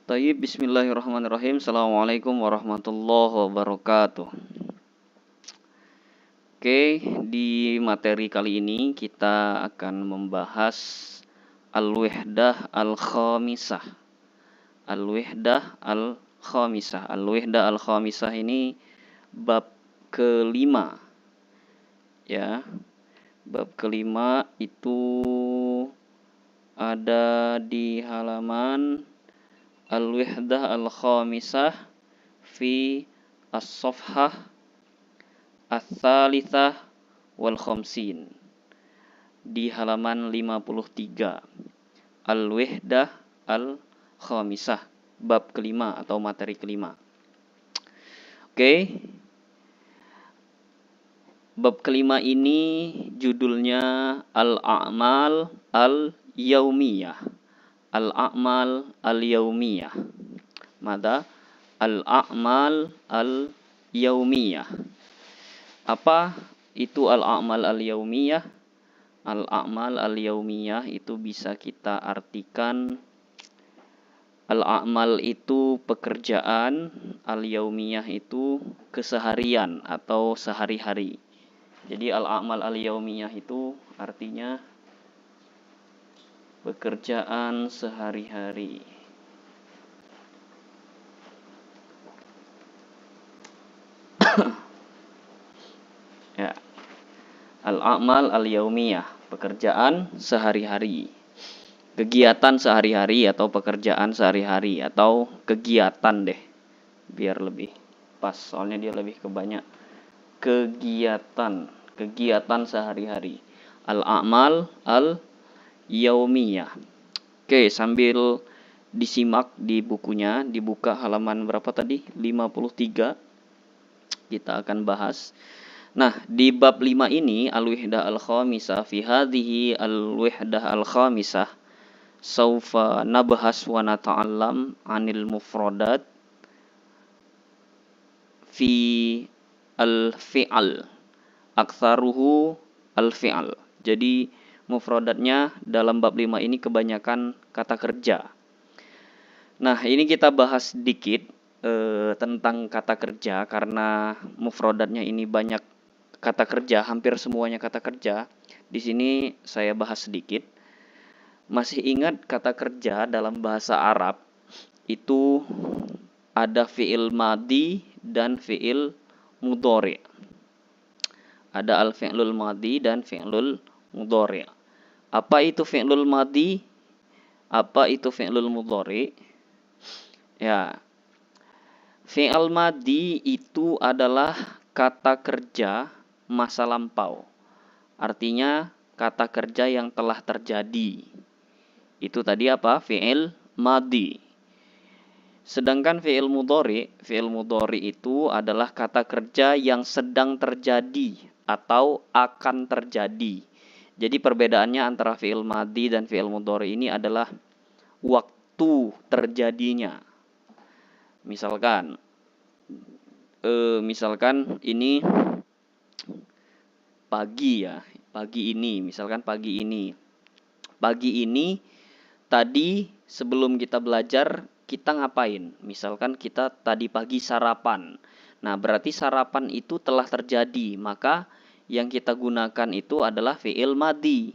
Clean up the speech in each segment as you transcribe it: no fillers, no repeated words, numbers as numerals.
Tayyib, bismillahirrahmanirrahim. Assalamualaikum warahmatullahi wabarakatuh. Oke, di materi kali ini kita akan membahas al-wihdah al-khamisah. Al-wihdah al-khamisah. Al-wihdah al-khamisah ini bab kelima. Ya, bab kelima itu ada di halaman al-wihdah al-khamisah fi as-safhah ats-tsalitsah wal khamsin, di halaman 53. Al-wihdah al-khamisah, bab kelima atau materi kelima. Oke. Bab kelima ini judulnya al-a'mal al-yaumiyah. Al-a'mal al-yaumiyah. Mada? Al-a'mal al-yaumiyah. Apa itu al-a'mal al-yaumiyah? Al-a'mal al-yaumiyah itu bisa kita artikan, al-a'mal itu pekerjaan, al-yaumiyah itu keseharian atau sehari-hari. Jadi al-a'mal al-yaumiyah itu artinya pekerjaan sehari-hari. Ya. Al-a'mal al-yaumiyah, pekerjaan sehari-hari. Kegiatan sehari-hari atau pekerjaan sehari-hari atau kegiatan deh. Biar lebih pas, soalnya dia lebih ke banyak kegiatan sehari-hari. Al-a'mal al-yaumiyah. Oke, sambil disimak di bukunya, dibuka halaman berapa tadi? 53. Kita akan bahas. Nah, di bab 5 ini al-wihdah al-khamisah, fi hadhihi al-wihdah al-khamisah saufa nabahas wa nata'allam 'anil mufradat fi al-fi'al aktsaruhu al-fi'al. Jadi mufradatnya dalam bab 5 ini kebanyakan kata kerja. Nah, ini kita bahas sedikit tentang kata kerja karena mufradatnya ini banyak kata kerja, hampir semuanya kata kerja. Di sini saya bahas sedikit. Masih ingat kata kerja dalam bahasa Arab itu ada fi'il madhi dan fi'il mudhari. Ada al-fi'lul madhi dan fi'lul mudhari. Apa itu fi'lul madhi? Apa itu fi'lul mudhari? Ya. Fi'il madhi itu adalah kata kerja masa lampau. Artinya kata kerja yang telah terjadi. Itu tadi apa? Fi'il madhi. Sedangkan fi'il mudhari itu adalah kata kerja yang sedang terjadi atau akan terjadi. Jadi perbedaannya antara fi'il madhi dan fi'il mudhari ini adalah waktu terjadinya. Misalkan ini pagi ya, pagi ini, misalkan pagi ini. Pagi ini tadi sebelum kita belajar kita ngapain? Misalkan kita tadi pagi sarapan. Nah, berarti sarapan itu telah terjadi, maka yang kita gunakan itu adalah fi'il madhi.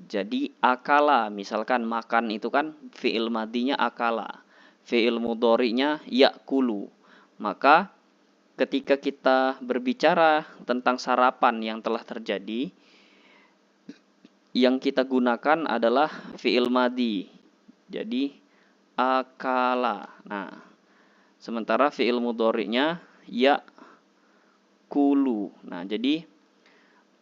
Jadi akala, misalkan makan itu kan fi'il madhinya akala. Fi'il mudhari'nya ya'kulu. Maka ketika kita berbicara tentang sarapan yang telah terjadi, yang kita gunakan adalah fi'il madhi. Jadi akala. Nah, sementara fi'il mudhari'nya ya'kulu. Nah, jadi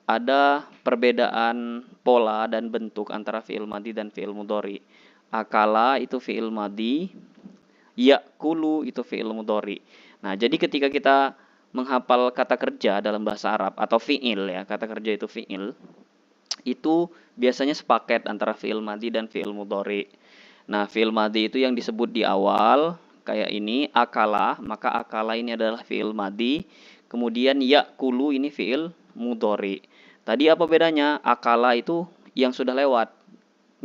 ada perbedaan pola dan bentuk antara fi'il madhi dan fi'il mudhari. Akala itu fi'il madhi, ya'kulu itu fi'il mudhari. Nah, jadi ketika kita menghafal kata kerja dalam bahasa Arab atau fi'il ya, kata kerja itu fi'il, itu biasanya sepaket antara fi'il madhi dan fi'il mudhari. Nah, fi'il madhi itu yang disebut di awal kayak ini akala, maka akala ini adalah fi'il madhi, kemudian ya'kulu ini fi'il mudhari. Tadi apa bedanya? Akala itu yang sudah lewat.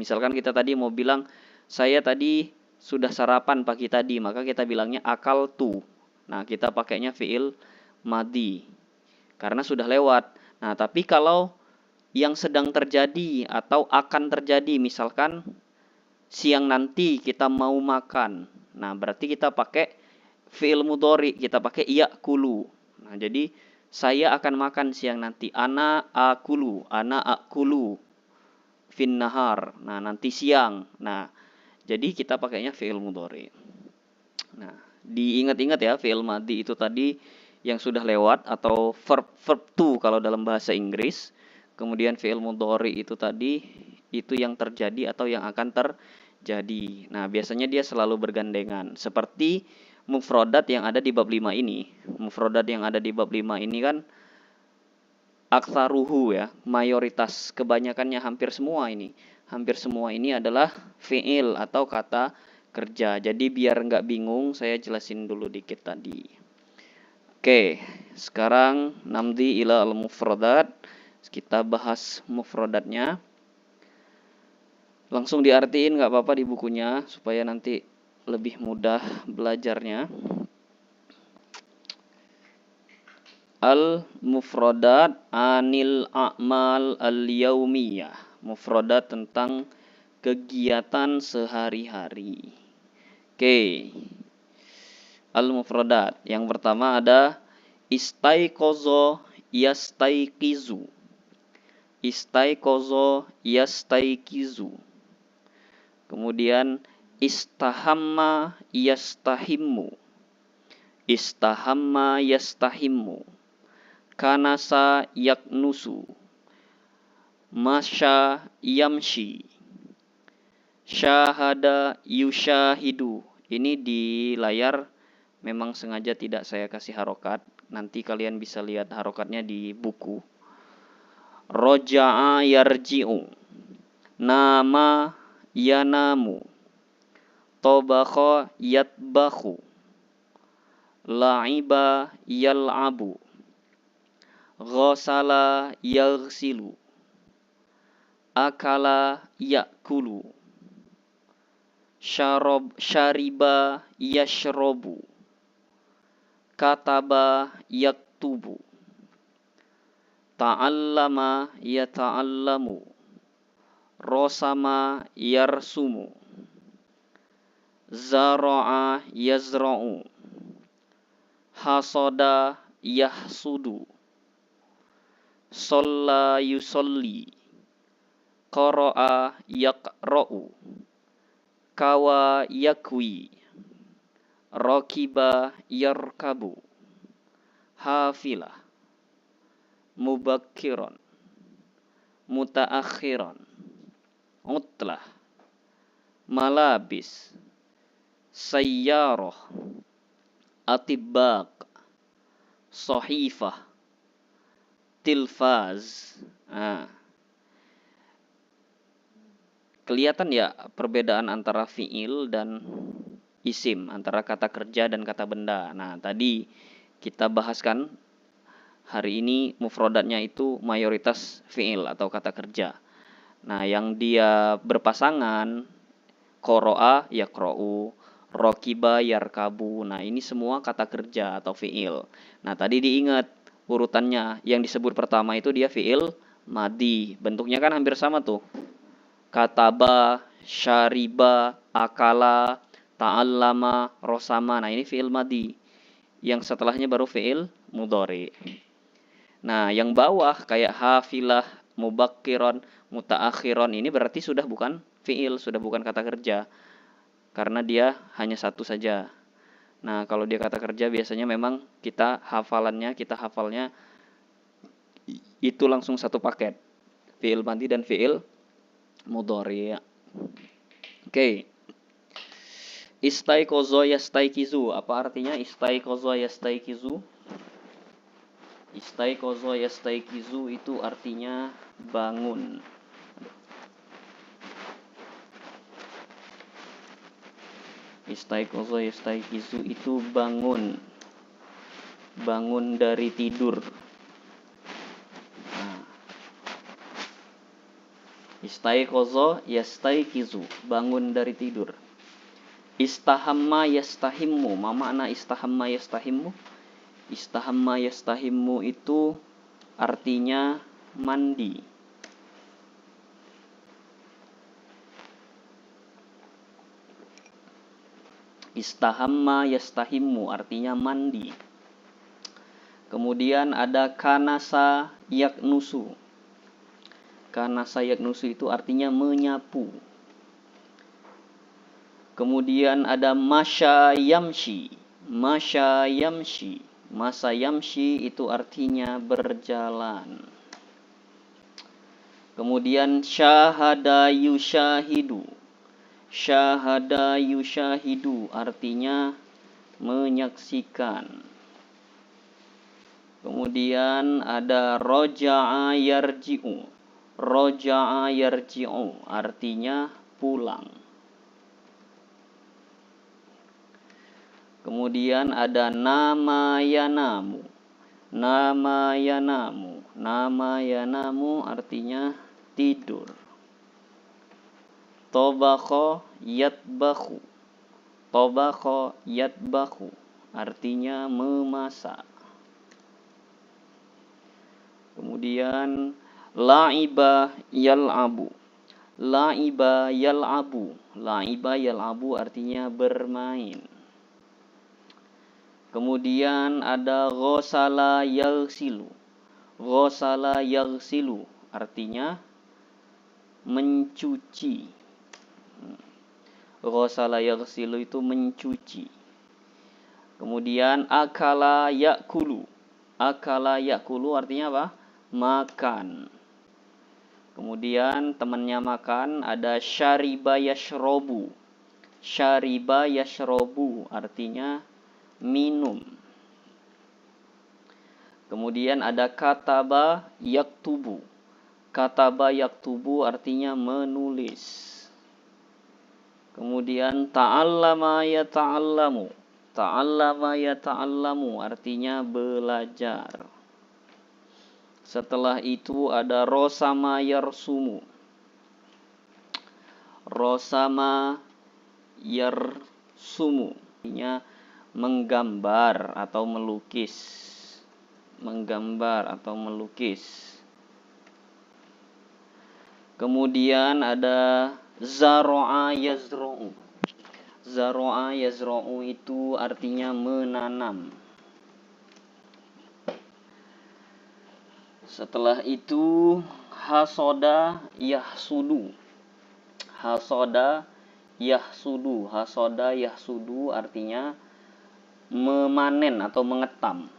Misalkan kita tadi mau bilang saya tadi sudah sarapan pagi tadi, maka kita bilangnya akal tu. Nah, kita pakainya fiil madi karena sudah lewat. Nah, tapi kalau yang sedang terjadi atau akan terjadi, misalkan siang nanti kita mau makan. Nah, berarti kita pakai fiil mudhari, kita pakai yakulu. Nah, jadi saya akan makan siang nanti. Ana akulu fin nahar. Nah, nanti siang. Nah, jadi kita pakainya fiil mudhari. Nah, diingat-ingat ya, fiil madi itu tadi yang sudah lewat atau verb to kalau dalam bahasa Inggris. Kemudian fiil mudhari itu tadi itu yang terjadi atau yang akan terjadi. Nah, biasanya dia selalu bergandengan. Seperti mufrodat yang ada di bab 5 ini. Mufrodat yang ada di bab 5 ini kan aktsaruhu ya, mayoritas, kebanyakannya, hampir semua ini. Hampir semua ini adalah fiil atau kata kerja. Jadi biar nggak bingung, saya jelasin dulu dikit tadi. Oke, sekarang namdi ila al-mufradat. Kita bahas mufradatnya. Langsung diartiin nggak apa-apa di bukunya, supaya nanti lebih mudah belajarnya. Al-mufradat anil a'mal al-yaumiyah. Mufradat tentang kegiatan sehari-hari. Oke. Al-mufradat. Yang pertama ada istaiqozo yastaiqizu. Istaiqozo yastaiqizu. Kemudian istahamma yastahimmu. Istahamma yastahimmu. Kanasa yaknusu. Masya yamshi. Syahada yushahidu. Ini di layar memang sengaja tidak saya kasih harokat. Nanti kalian bisa lihat harokatnya di buku. Roja'a yarji'u. Nama yanamu. Tobakho yatbakhu. La'iba yal'abu. Ghasala yaghsilu. Akala yakulu. Syariba yashrobu. Kataba yaktubu. Ta'allama yata'allamu. Rosama yarsumu. Zara'a yazra'u. Hasoda yahsudu. Sholla yusolli. Qara'a yaqra'u. Kawa yakwi. Rakiba yarkabu. Hafilah. Mubakkiran. Mutaakhiran. Utlah. Malabis. Sayyarah. Atibaq. Sahifah. Tilfaz. Kelihatan ya perbedaan antara fiil dan isim, antara kata kerja dan kata benda. Nah, tadi kita bahaskan hari ini mufrodatnya itu mayoritas fiil atau kata kerja. Nah, yang dia berpasangan, qoro'a yaqro'u, rokiba yarkabu. Nah, ini semua kata kerja atau fiil. Nah, tadi diingat urutannya, yang disebut pertama itu dia fiil madi. Bentuknya kan hampir sama tuh. Kataba, syariba, akala, ta'allama, rosama. Nah, ini fiil madi. Yang setelahnya baru fiil mudhari. Nah, yang bawah kayak hafilah, mubakkiron, mutaakhiron, ini berarti sudah bukan fiil, sudah bukan kata kerja. Karena dia hanya satu saja. Nah, kalau dia kata kerja biasanya memang kita hafalnya itu langsung satu paket. Fiil madi dan fiil mudhari. Oke. Istaiqozo yastaiqizu. Apa artinya istaiqozo yastaiqizu? Istaiqozo yastaiqizu itu artinya bangun. Istaiqozo yastaiqizu itu bangun. Bangun dari tidur. Nah. Istaiqozo yastaiqizu, bangun dari tidur. Istahamma yastahimmu. Ma makna istahamma yastahimmu? Istahamma yastahimmu itu artinya mandi. Istahamma yastahimmu artinya mandi. Kemudian ada kanasa yaknusu. Kanasa yaknusu itu artinya menyapu. Kemudian ada masya yamshi. Masya yamshi. Masa yamshi itu artinya berjalan. Kemudian syahada yushahidu. Syahada yushahidu artinya menyaksikan. Kemudian ada roja'a yarji'u. Roja'a yarji'u artinya pulang. Kemudian ada nama yanamu. Nama yanamu. Nama yanamu artinya tidur. Tobakho yatbakhu. Tobakho yatbakhu artinya memasak. Kemudian la'iba yal'abu. La'iba yal'abu. La'iba yal'abu artinya bermain. Kemudian ada ghosala yaghsilu. Ghosala yaghsilu artinya mencuci. Ghosala yaghsilu itu mencuci. Kemudian akala yakulu. Akala yakulu artinya apa? Makan. Kemudian temannya makan ada syariba yashrobu. Syariba yashrobu artinya minum. Kemudian ada kataba yaktubu. Kataba yaktubu artinya menulis. Kemudian ta'allama yata'allamu. Ta'allama yata'allamu artinya belajar. Setelah itu ada rosama yarsumu. Rosama yarsumu artinya menggambar atau melukis. Menggambar atau melukis. Kemudian ada zaro'a yazro'u. Zaro'a yazro'u itu artinya menanam. Setelah itu hasoda yahsudu. Hasoda yahsudu. Hasoda yahsudu artinya memanen atau mengetam.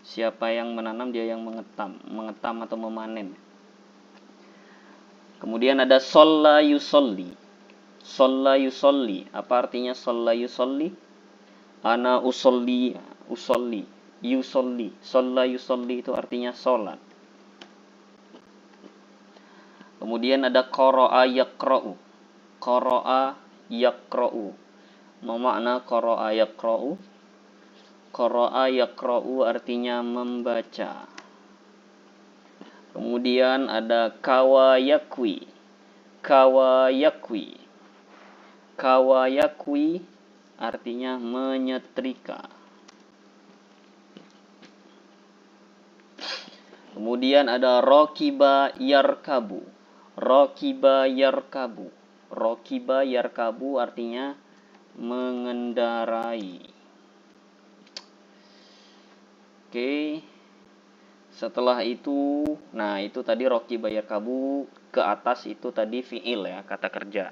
Siapa yang menanam dia yang mengetam. Mengetam atau memanen. Kemudian ada sholla yusolli. Sholla yusolli. Apa artinya sholla yusolli? Ana usolli. Usolli. Yusolli. Sholla yusolli itu artinya sholat. Kemudian ada qara'a yaqra'u. Qara'a yaqra'u. Makna qara'a yaqra'u? Qara'a yaqra'u artinya membaca. Kemudian ada kawa yakwi. Kawa yakwi. Kawa yakwi artinya menyetrika. Kemudian ada rokiba yarkabu. Rokiba yarkabu. Rokiba yarkabu artinya mengendarai. Oke. Setelah itu, nah itu tadi rokiba yarkabu, ke atas itu tadi fi'il ya, kata kerja.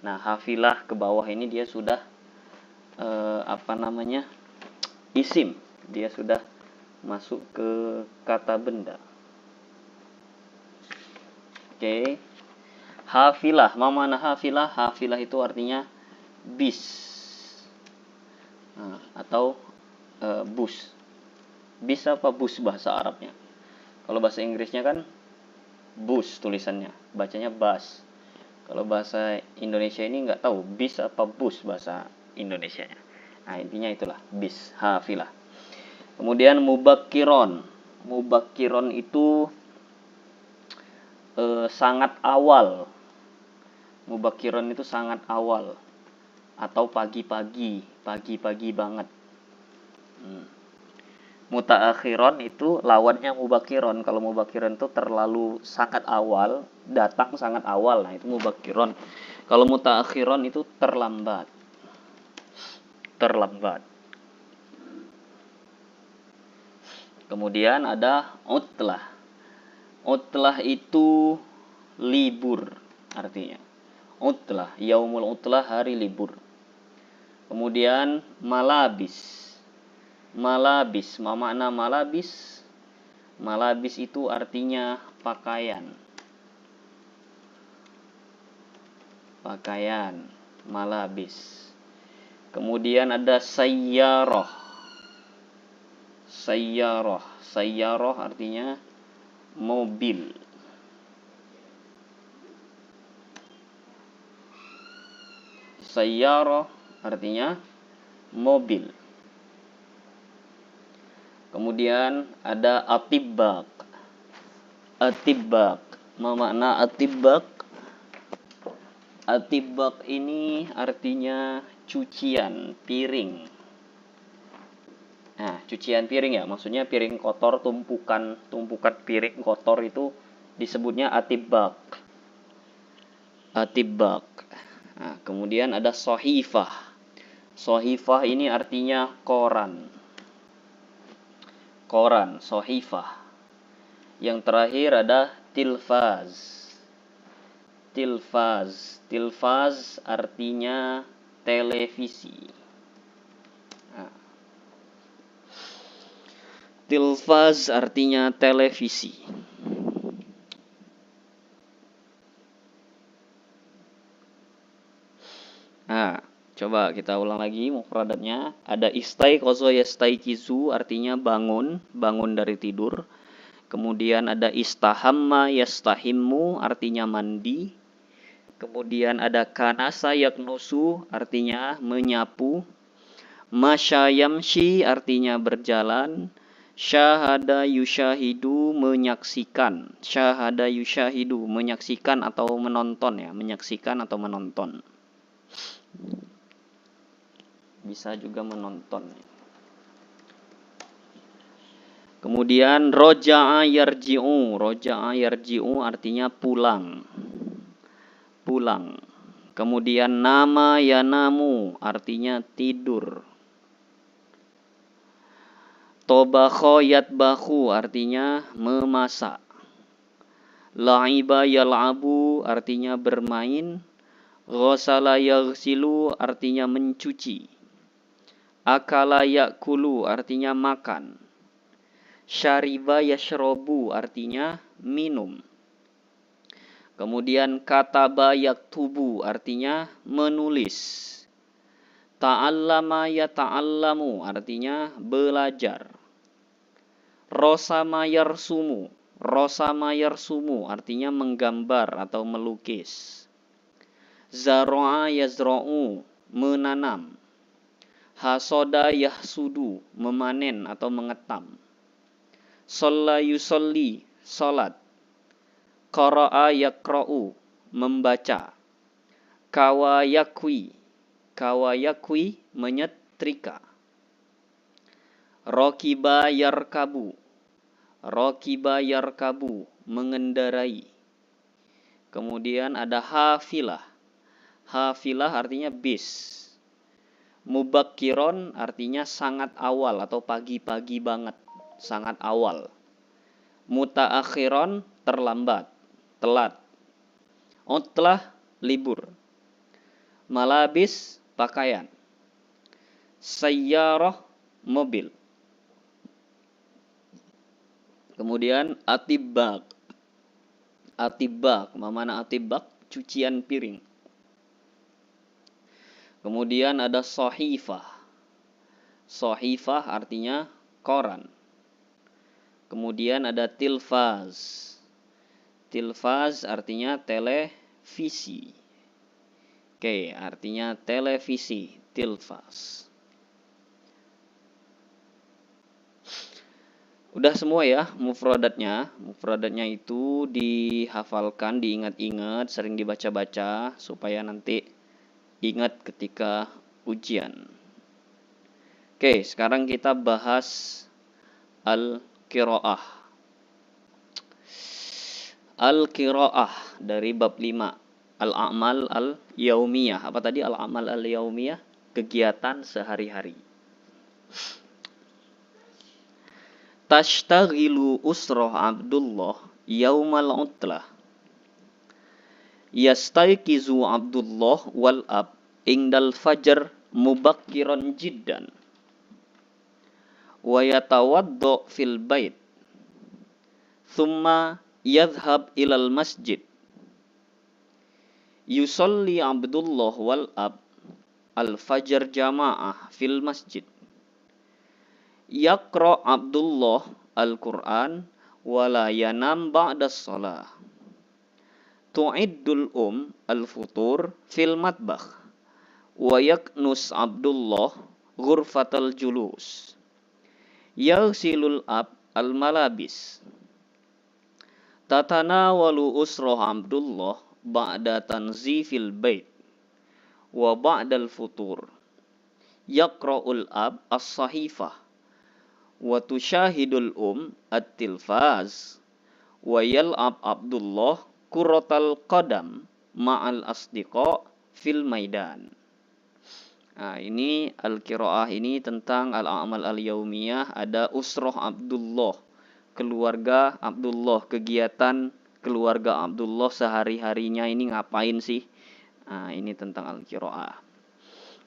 Nah, hafilah ke bawah ini dia sudah isim. Dia sudah masuk ke kata benda. Oke. Hafilah, mana hafilah? Hafilah itu artinya bis. Nah, atau bus. Bis apa bus bahasa Arabnya? Kalau bahasa Inggrisnya kan bus tulisannya, bacanya bus. Kalau bahasa Indonesia ini nggak tahu bis apa bus bahasa Indonesianya. Nah, intinya itulah bis, hafilah. Kemudian mubakkiron. Mubakkiron itu sangat awal. Mubakiron itu sangat awal atau pagi-pagi, pagi-pagi banget. Mutaakhiron itu lawannya mubakiron. Kalau mubakiron itu terlalu sangat awal, datang sangat awal, nah itu mubakiron. Kalau mutaakhiron itu terlambat. Terlambat. Kemudian ada utlah. Utlah itu libur artinya. Utlah, yaumul utlah, hari libur. Kemudian malabis. Malabis, makna malabis. Malabis itu artinya pakaian. Pakaian, malabis. Kemudian ada sayyaroh. Sayyaroh. Sayyaroh artinya mobil. Sayyaroh artinya mobil. Kemudian ada atibak. Atibak, makna atibak. Atibak ini artinya cucian piring. Nah, cucian piring ya, maksudnya piring kotor, tumpukan piring kotor itu disebutnya atibak. Atibak. Nah, kemudian ada sohifah. Sohifah ini artinya koran. Koran, sohifah. Yang terakhir ada tilfaz. Tilfaz. Tilfaz artinya televisi. Nah, tilfaz artinya televisi. Nah, coba kita ulang lagi mufradatnya. Ada istaiqozo yastaiqizu artinya bangun, bangun dari tidur. Kemudian ada istahamma yastahimmu artinya mandi. Kemudian ada kanasa yaknusu artinya menyapu. Masya yamshi artinya berjalan. Syahada yushahidu menyaksikan. Syahada yushahidu menyaksikan atau menonton ya, menyaksikan atau menonton. Bisa juga menonton. Kemudian roja'a yarji'u. Roja'a yarji'u artinya pulang. Pulang. Kemudian nama yanamu artinya tidur. Tobakho yatbakhu artinya memasak. La'iba yal'abu artinya bermain. Ghasala yaghsilu artinya mencuci. Akala yakulu artinya makan. Syariba yashrobu artinya minum. Kemudian kataba yaktubu artinya menulis. Ta'allama yata'allamu artinya belajar. Rosama yarsumu. Rosama yarsumu artinya menggambar atau melukis. Zaro'a yazro'u menanam. Hasoda yahsudu memanen atau mengetam. Sholla yusolli salat. Qara'a yaqra'u membaca. Kawa yakwi menyetrika. Raqiba yarkabu mengendarai. Kemudian ada hafilah. Hafilah artinya bis. Mubakkiron artinya sangat awal atau pagi-pagi banget, sangat awal. Mutaakhiron terlambat, telat. Utlah libur. Malabis pakaian. Sayyarah mobil. Kemudian atibak. Atibak, mana atibak? Cucian piring. Kemudian ada sohifah. Sohifah artinya koran. Kemudian ada tilfaz. Tilfaz artinya televisi. Oke, artinya televisi, tilfaz. Udah semua ya mufradatnya. Mufradatnya itu dihafalkan, diingat-ingat, sering dibaca-baca supaya nanti ingat ketika ujian. Oke, sekarang kita bahas al-qiraah. Al-qiraah dari bab 5. Al-a'mal al-yaumiyah. Apa tadi al-a'mal al-yaumiyah? Kegiatan sehari-hari. Tashtaghilu usroh Abdullah yaumal utlah. Yastayqizu Abdullah wal ab indal fajr mubakkiran jiddan. Wa yatawaddo fil bait. Thumma yadhhab ilal masjid. Yusalli Abdullah wal ab al-fajr jama'ah fil masjid. Yaqra Abdullah al-Qur'an wala yanam ba'da shalah. Tu'iddul al-futur fil matbakh. Wa yaknus Abdullah ghurfatal julus. Yaghsilul ab al-malabis. Tatanawalu usroh Abdullah ba'da tanzifil bait wa ba'dal futur. Yaqra'ul ab as-sahifah wa tushahidul at-tilfaz wa yal'ab Abdullah kuratal qadam ma'al asdiqa fil maidan. Nah, ini al-qiraah ini tentang al-a'mal al-yaumiyah, ada usroh Abdullah, keluarga Abdullah, kegiatan keluarga Abdullah sehari-harinya ini ngapain sih? Nah, ini tentang al-qiraah.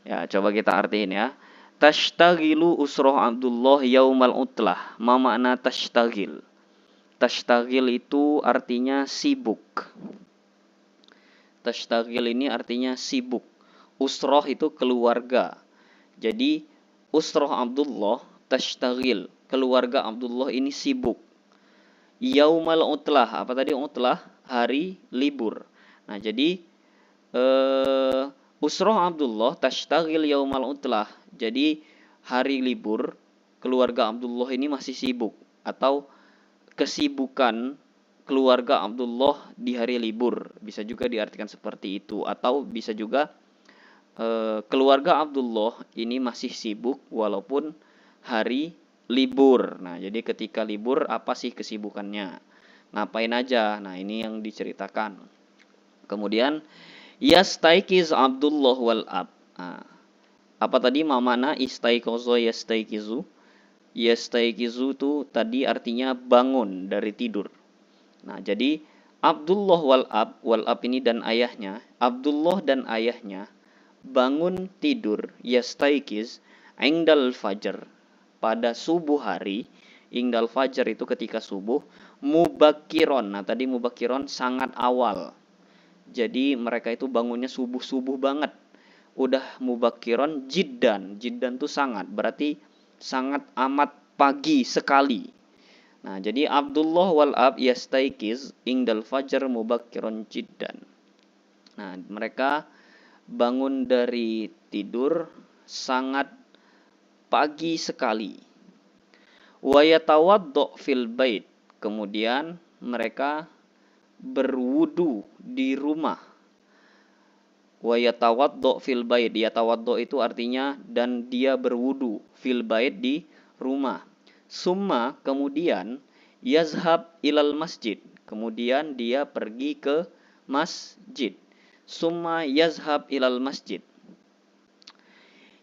Ya, coba kita artiin ya. Tashtaghilu usroh Abdullah yaumal utlah. Ma makna tashtagil? Tashtagil itu artinya sibuk. Tashtagil ini artinya sibuk. Usroh itu keluarga. Jadi usroh Abdullah tashtagil. Keluarga Abdullah ini sibuk. Yaumal utlah. Apa tadi utlah? Hari libur. Nah, jadi usroh Abdullah tashtagil yaumal utlah. Jadi hari libur keluarga Abdullah ini masih sibuk, atau kesibukan keluarga Abdullah di hari libur. Bisa juga diartikan seperti itu, atau bisa juga keluarga Abdullah ini masih sibuk walaupun hari libur. Nah, jadi ketika libur apa sih kesibukannya? Ngapain aja? Nah, ini yang diceritakan. Kemudian yastaiqiz Abdullah wal ab. Nah, apa tadi mana istaiqozo yastaiqizu? Yastaiqizu itu tadi artinya bangun dari tidur. Nah, jadi Abdullah wal ab ini dan ayahnya, Abdullah dan ayahnya bangun tidur, yastaiqiz indal fajr, pada subuh hari. Indal fajr itu ketika subuh, mubakiron. Nah, tadi mubakiron sangat awal. Jadi mereka itu bangunnya subuh-subuh banget. Udah mubakiron jiddan. Jiddan tuh sangat, berarti sangat amat pagi sekali. Nah, jadi Abdullah wal ab yastaiqiz indal fajr mubakiron jiddan. Nah, mereka bangun dari tidur sangat pagi sekali. Wa yatawaddo fil bait. Kemudian mereka berwudu di rumah. Wa yatawaddo fil bait. Yatawaddo itu artinya dan dia berwudu fil bait di rumah. Summa kemudian yazhab ilal masjid. Kemudian dia pergi ke masjid. Summa yazhab ilal masjid.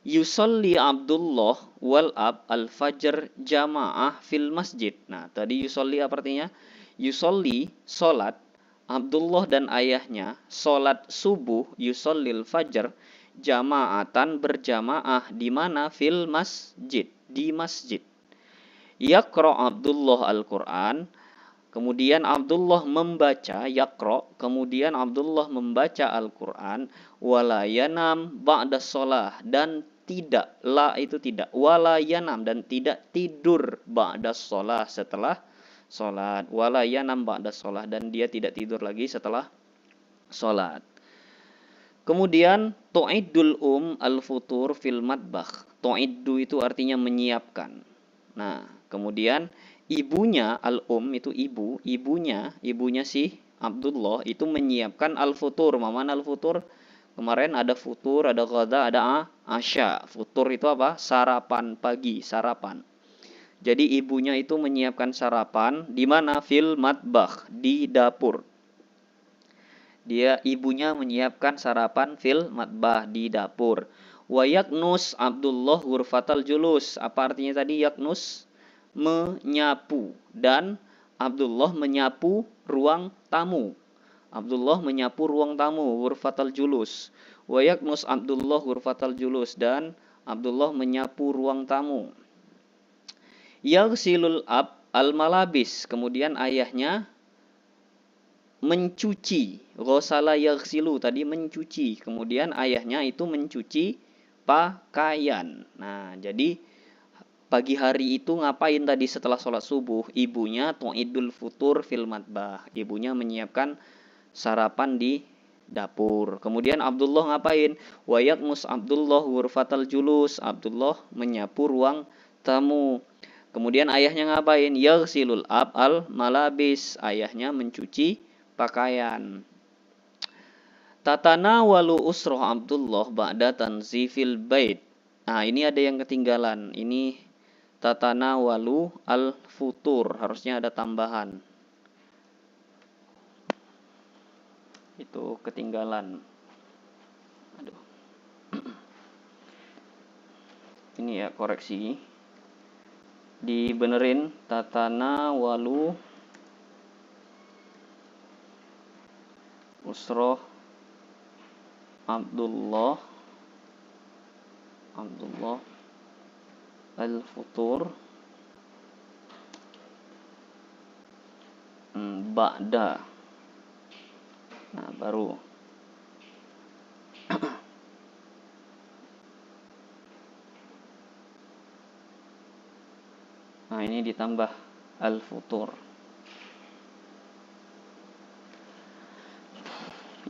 Yusolli Abdullah wal ab al-fajr jamaah fil masjid. Nah, tadi yusolli apa artinya? Yusolli, solat, Abdullah dan ayahnya solat subuh yusallil fajr jamaatan berjamaah di mana fil masjid, di masjid. Yaqra Abdullah al-Qur'an, kemudian Abdullah membaca, yaqra, kemudian Abdullah membaca Al-Qur'an, wala yanam ba'da shalah, dan tidak, la itu tidak, wala yanam, dan tidak tidur ba'da shalah, setelah sholat, wala yanam ba'da sholat, dan dia tidak tidur lagi setelah sholat. Kemudian tu'iddul al-futur fil matbakh. Tu'iddu itu artinya menyiapkan. Nah, kemudian ibunya itu ibunya si Abdullah itu menyiapkan al-futur. Mana al-futur? Kemarin ada futur, ada ghada, ada asya. Futur itu apa? Sarapan pagi, sarapan. Jadi ibunya itu menyiapkan sarapan di mana? Fil matbakh, di dapur. Ibunya menyiapkan sarapan fil matbah, di dapur. Wa yaknus Abdullah ghurfatal julus. Apa artinya tadi yaknus? Menyapu. Dan Abdullah menyapu ruang tamu. Abdullah menyapu ruang tamu, ghurfatal julus. Wa yaknus Abdullah ghurfatal julus, dan Abdullah menyapu ruang tamu. Yaghsilul ab al-malabis, kemudian ayahnya mencuci. Ghasala yaghsilu tadi mencuci, kemudian ayahnya itu mencuci pakaian. Nah, jadi pagi hari itu ngapain tadi setelah sholat subuh? Ibunya tu'idul futur fil matbah. Ibunya menyiapkan sarapan di dapur. Kemudian Abdullah ngapain? Wa yakmus Abdullah ghurfatal julus. Abdullah menyapu ruang tamu. Kemudian ayahnya ngapain? Yaghsilul ab al malabis. Ayahnya mencuci pakaian. Tatana walu usroh Abdullah ba'da tanzifil bait. Nah, ini ada yang ketinggalan. Ini tatana walu al futur. Harusnya ada tambahan. Itu ketinggalan. Aduh. Ini ya, koreksi. Dibenerin tatana walu usroh Abdullah al-futur ba'da. Nah, baru. Nah, ini ditambah al-futur.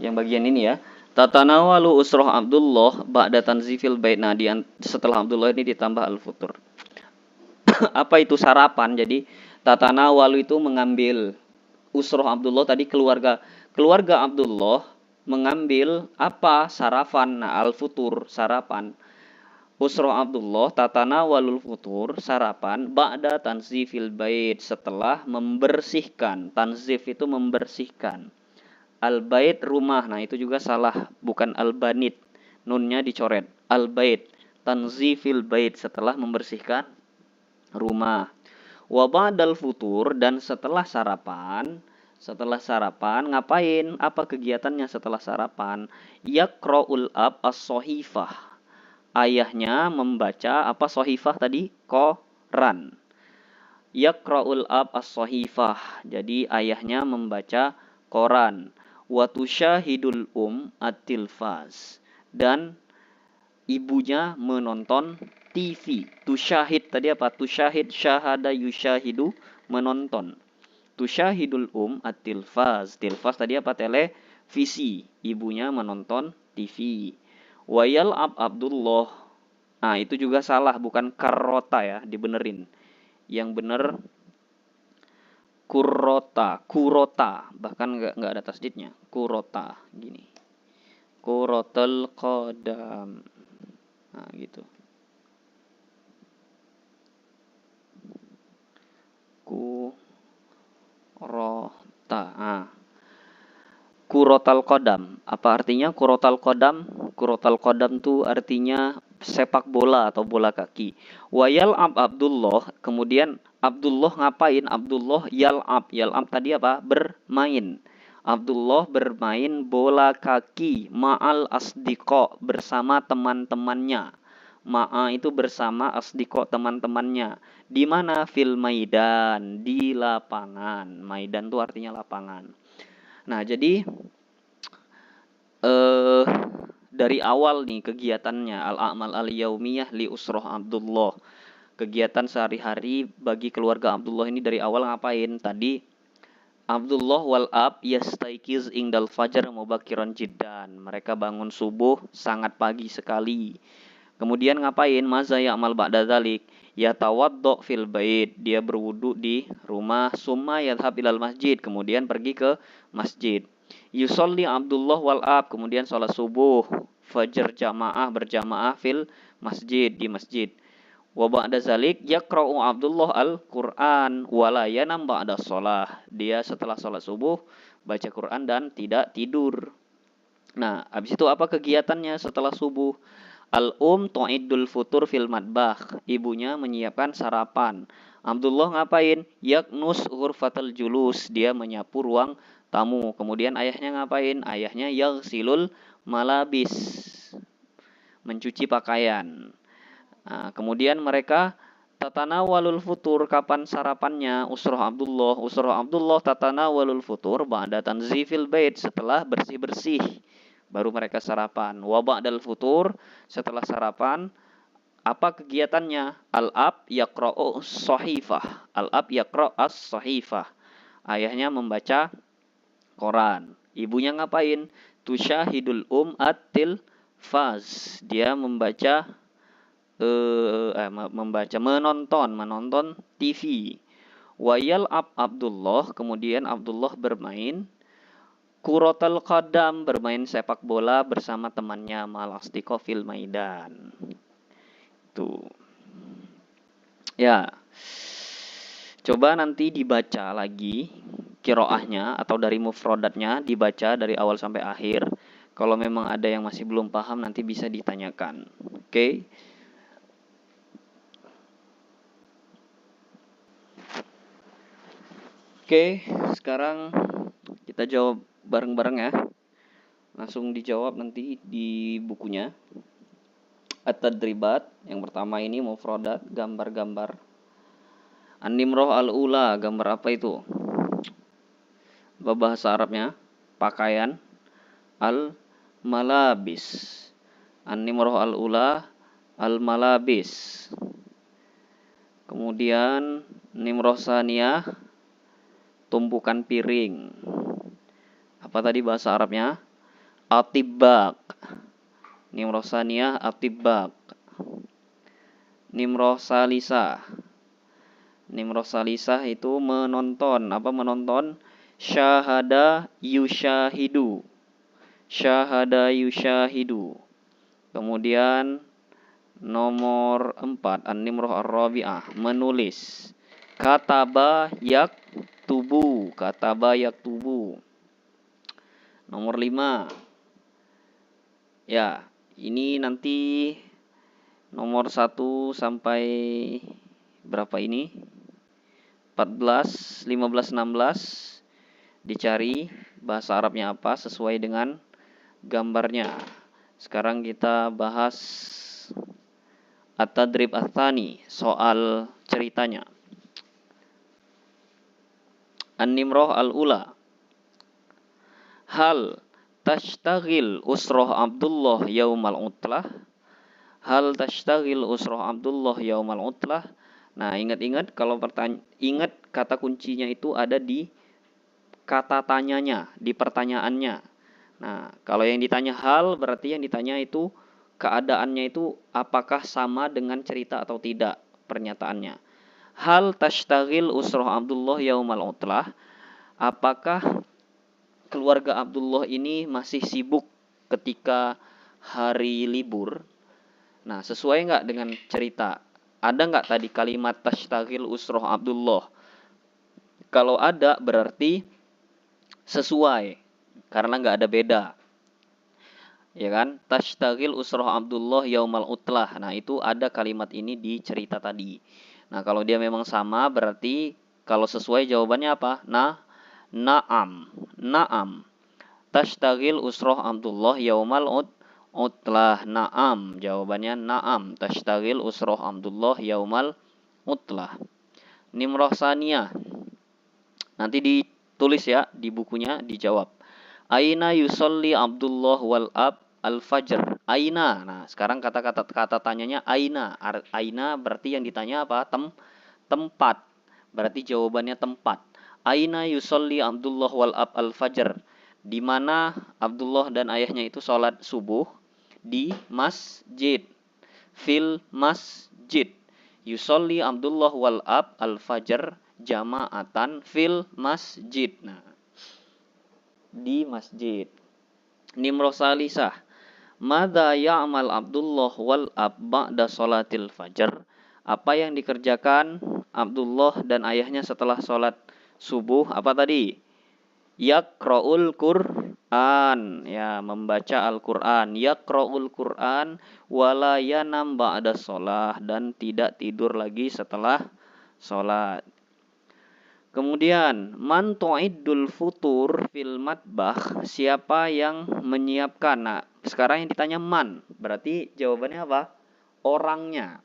Yang bagian ini ya. Tatanawalu usroh Abdullah ba'da tanzifil bait. Nah, setelah Abdullah ini ditambah al-futur. Apa itu sarapan? Jadi tatanawalu itu mengambil. Usroh Abdullah tadi keluarga Abdullah mengambil apa? Sarapan. Nah, al-futur, sarapan. Usroh Abdullah tatana walul futur, sarapan ba'da tanzifil bait, setelah membersihkan. Tanzif itu membersihkan. Al-bait rumah. Nah, itu juga salah, bukan al-banit. Nunnya dicoret. Al-bait, tanzifil bait, setelah membersihkan rumah. Wa ba'dal futur, dan setelah sarapan ngapain? Apa kegiatannya setelah sarapan? Yaqra'ul ab as-sohifah. Ayahnya membaca apa? Sohifah tadi? Koran. Yaqra'ul ab as-sohifah. Jadi ayahnya membaca koran. Wa tusyahidul at-tilfaz. Dan ibunya menonton TV. Tusyahid tadi apa? Tusyahid, syahada, yusyahidu, menonton. Tusyahidul at-tilfaz. Tilfaz tadi apa? Televisi. Ibunya menonton TV. Wayal Abdullah. Nah, itu juga salah, bukan karota ya, dibenerin. Yang bener kurota, bahkan nggak ada tasdidnya. Kurota, gini. Kurotal qadam. Nah, gitu. Kurota. Nah. Kurotal kodam. Apa artinya kurotal kodam? Kurotal kodam itu artinya sepak bola atau bola kaki. Wayal Abdullah. Kemudian Abdullah ngapain? Abdullah yal'ab. Yal'ab tadi apa? Bermain. Abdullah bermain bola kaki. Ma'al asdiqo. Bersama teman-temannya. Ma'a itu bersama asdiqo, teman-temannya. Di mana? Fil maidan. Di lapangan. Maidan itu artinya lapangan. Nah, jadi dari awal nih kegiatannya al-a'mal al-yaumiyah li usroh Abdullah. Kegiatan sehari-hari bagi keluarga Abdullah ini dari awal ngapain? Tadi Abdullah wal ab yastaiqiz indal fajar mubakiran jiddan. Mereka bangun subuh sangat pagi sekali. Kemudian ngapain? Maza ya'mal ba'da dzalik? Yatawaddo fil bait, dia berwudu di rumah. Summa yadhhab ilal masjid, kemudian pergi ke masjid. Yusolli Abdullah wal ab, kemudian sholat subuh fajr jamaah berjamaah fil masjid, di masjid. Wa ba'da zalik yaqra'u Abdullah al-Qur'an wala yanam ba'da shalah. Dia setelah sholat subuh baca Quran dan tidak tidur. Nah, habis itu apa kegiatannya setelah subuh? Tu'idul futur fil matbah. Ibunya menyiapkan sarapan. Abdullah ngapain? Yaknus ghurfatal julus. Dia menyapu ruang tamu. Kemudian ayahnya ngapain? Ayahnya yaghsilul malabis. Mencuci pakaian. Nah, kemudian mereka tatanawalul futur, kapan sarapannya? Usroh Abdullah tatanawalul futur ba'da tanzifil bait, setelah bersih-bersih baru mereka sarapan. Wa ba'dal futur, setelah sarapan apa kegiatannya? Al-ab yaqra'u as-sahifah. Al-ab yaqra' as-sahifah. Ayahnya membaca koran. Ibunya ngapain? Tusyahidul at-til faz. Dia menonton TV. Wayal Abdullah, kemudian Abdullah bermain kurotal qadam, bermain sepak bola bersama temannya, malastiqo fil maidan. Tuh. Ya. Coba nanti dibaca lagi kiroahnya atau dari mufrodatnya, dibaca dari awal sampai akhir. Kalau memang ada yang masih belum paham nanti bisa ditanyakan. Oke. Oke, sekarang kita jawab bareng-bareng ya. Langsung dijawab nanti di bukunya. At-tadribat, yang pertama ini mufradat, gambar-gambar. An-nimroh al-ula, gambar apa itu? Bahasa Arabnya, pakaian. Al-malabis. An-nimroh al-ula, al-malabis. Kemudian nimroh saniyah, tumpukan piring. Apa tadi bahasa Arabnya? Atibak. Nimroh saniyah atibak. Nimroh salisah. Nimroh salisah itu menonton. Apa menonton? Syahada yushahidu. Syahada yushahidu. Kemudian nomor 4, an-nimroh ar-rabi'ah, menulis. Kataba yaktubu. Kataba yaktubu. Nomor 5. Ya, ini nanti nomor 1 sampai berapa ini? 14, 15, 16. Dicari bahasa Arabnya apa sesuai dengan gambarnya. Sekarang kita bahas at-tadrib ats-tsani, soal ceritanya. An-nimroh al-ula. Hal tashtagil usroh Abdullah yaumal utlah. Hal tashtagil usroh Abdullah yaumal utlah. Nah, ingat-ingat kalau ingat kata kuncinya itu ada di kata tanyanya, di pertanyaannya. Nah, kalau yang ditanya hal berarti yang ditanya itu keadaannya itu apakah sama dengan cerita atau tidak pernyataannya. Hal tashtagil usroh Abdullah yaumal utlah. Apakah keluarga Abdullah ini masih sibuk ketika hari libur? Nah, sesuai nggak dengan cerita? Ada nggak tadi kalimat tashtagil usroh Abdullah? Kalau ada berarti sesuai, karena nggak ada beda. Ya kan? Tashtagil usroh Abdullah yaumal utlah. Nah, itu ada kalimat ini di cerita tadi. Nah, kalau dia memang sama berarti kalau sesuai jawabannya apa? Naam. Naam. Tashtagil usroh Abdullah yaumal utlah. Naam. Jawabannya naam. Tashtagil usroh Abdullah yaumal utlah. Nimroh saniyah. Nanti ditulis ya di bukunya, dijawab. Aina yusolli Abdullah wal ab al-fajr. Aina. Nah, sekarang kata tanyanya aina. Aina berarti yang ditanya apa? Tempat. Berarti jawabannya tempat. Aina yusolli Abdullah wal ab al-fajr. Di mana Abdullah dan ayahnya itu sholat subuh? Di masjid. Fil masjid. Yusolli Abdullah wal ab al-fajr jama'atan fil masjid. Nah, di masjid. Nimroh salisah. Madza ya'mal Abdullah wal ab ba'da sholatil fajr? Apa yang dikerjakan Abdullah dan ayahnya setelah sholat subuh? Apa tadi? Yaqra'ul Qur'an, ya, membaca Al-Qur'an. Yaqra'ul Qur'an wala yanam ba'da sholah, dan tidak tidur lagi setelah sholat. Kemudian man tu'iddul futur fil matbah? Siapa yang menyiapkan? Nah, sekarang yang ditanya man, berarti jawabannya apa? Orangnya.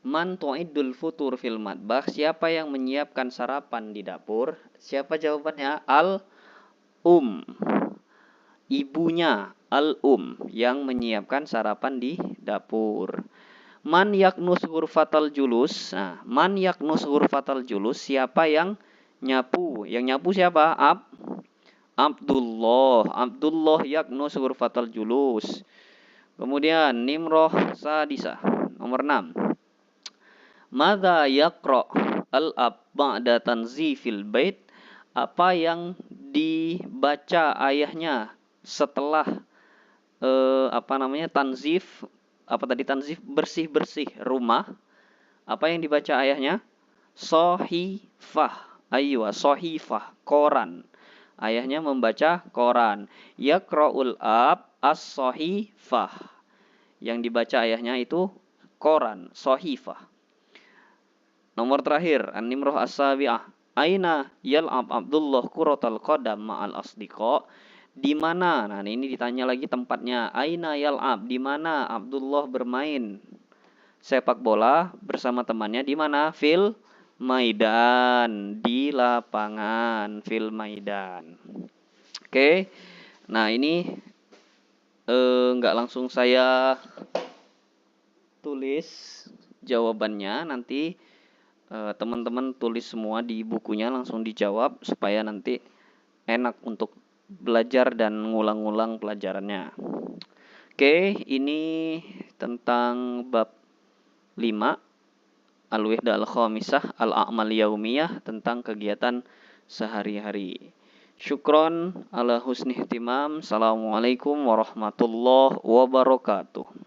Man tu'iddul futur fil matbah? Siapa yang menyiapkan sarapan di dapur? Siapa jawabannya? Ibunya, yang menyiapkan sarapan di dapur. Man yaknus ghurfatal julus? Nah, man yaknus ghurfatal julus? Siapa yang nyapu? Yang nyapu siapa? Abdullah yaknus ghurfatal julus. Kemudian nimroh sadisah, nomor 6. Madza yaqra al-ab ba'da tanzifil bait? Apa yang dibaca ayahnya setelah tanzif, tanzif, bersih-bersih rumah? Apa yang dibaca ayahnya? Sohifah. Sohifah, koran. Ayahnya membaca koran. Yaqra'ul ab as-sohifah. Yang dibaca ayahnya itu koran, sohifah. Nomor terakhir, an-nimroh as-sabi'ah. Aina yal'ab Abdullah kuratal qadam ma'al asdiqa? Di mana? Nah, ini ditanya lagi tempatnya. Aina yal'ab? Di mana Abdullah bermain sepak bola bersama temannya? Di mana? Fil maidan, di lapangan, fil maidan. Oke. Nah, ini nggak langsung saya tulis jawabannya, nanti teman-teman tulis semua di bukunya, langsung dijawab supaya nanti enak untuk belajar dan ngulang-ngulang pelajarannya. Oke, ini tentang bab 5 Al-Wihdah Al-Khamisah Al-A'mal Yaumiyah, tentang kegiatan sehari-hari. Syukron ala husni ihtimam. Assalamualaikum warahmatullahi wabarakatuh.